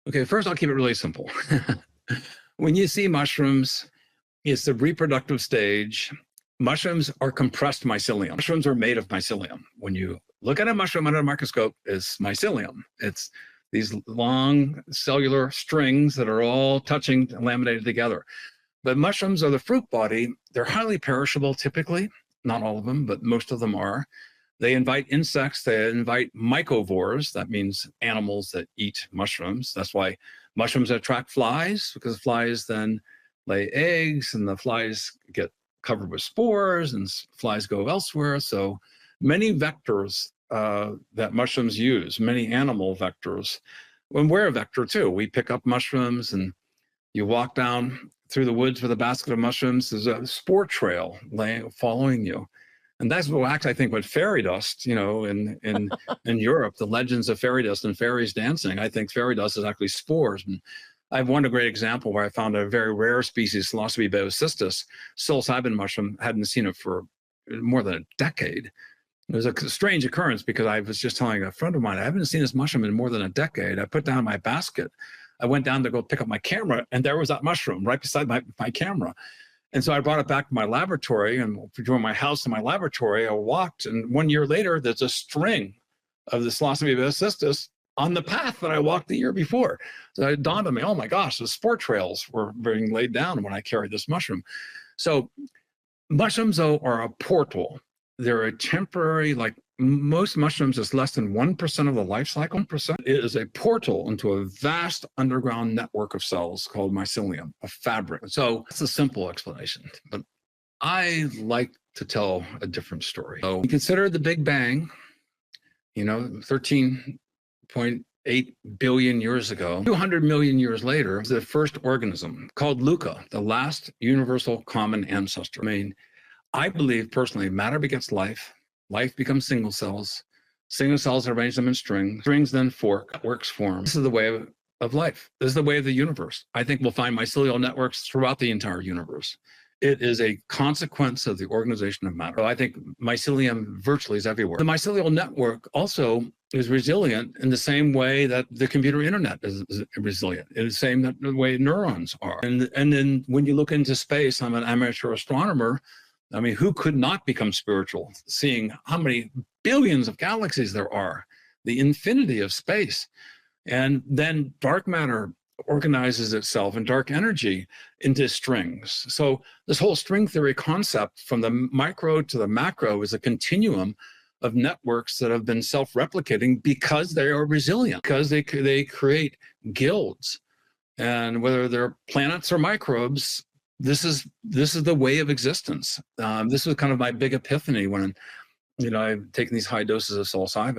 Okay, first I'll keep it really simple. When you see mushrooms, it's the reproductive stage. Mushrooms are compressed mycelium. Mushrooms are made of mycelium. When you look at a mushroom under a microscope, it's mycelium. It's these long cellular strings that are all touching, laminated together. But mushrooms are the fruit body. They're highly perishable typically, not all of them, but most of them are. They invite insects, they invite mycovores. That means animals that eat mushrooms. That's why mushrooms attract flies, because flies then lay eggs and the flies get covered with spores and flies go elsewhere. So many vectors that mushrooms use, many animal vectors. And we're a vector too. We pick up mushrooms and you walk down through the woods with a basket of mushrooms. There's a spore trail following you. And that's what actually I think with fairy dust, in Europe, the legends of fairy dust and fairies dancing, I think fairy dust is actually spores. And I have one great example where I found a very rare species, Psilocybe baeocystis, psilocybin mushroom, hadn't seen it for more than a decade. It was a strange occurrence because I was just telling a friend of mine, I haven't seen this mushroom in more than a decade. I put down my basket. I went down to go pick up my camera, and there was that mushroom right beside my camera. And so I brought it back to my laboratory, and between my house and my laboratory, I walked, and 1 year later, there's a string of the Psilocybe baeocystis on the path that I walked the year before. So it dawned on me, oh my gosh, the spore trails were being laid down when I carried this mushroom. So mushrooms, though, are a portal. They're a temporary, like most mushrooms is less than 1% of the life cycle. 1% is a portal into a vast underground network of cells called mycelium, a fabric. So that's a simple explanation, but I like to tell a different story. So you consider the Big Bang, 13.8 billion years ago. 200 million years later, the first organism called Luca, the last universal common ancestor. I believe personally, matter begets life. Life becomes single cells. Single cells arrange them in strings. Strings then fork, networks form. This is the way of life. This is the way of the universe. I think we'll find mycelial networks throughout the entire universe. It is a consequence of the organization of matter. So I think mycelium virtually is everywhere. The mycelial network also is resilient in the same way that the computer internet is resilient, in the same way neurons are. And then when you look into space, I'm an amateur astronomer. Who could not become spiritual, seeing how many billions of galaxies there are, the infinity of space. And then dark matter organizes itself and dark energy into strings. So this whole string theory concept from the micro to the macro is a continuum of networks that have been self-replicating because they are resilient, because they create guilds. And whether they're planets or microbes, this is the way of existence. This was kind of my big epiphany when, I've taken these high doses of psilocybin.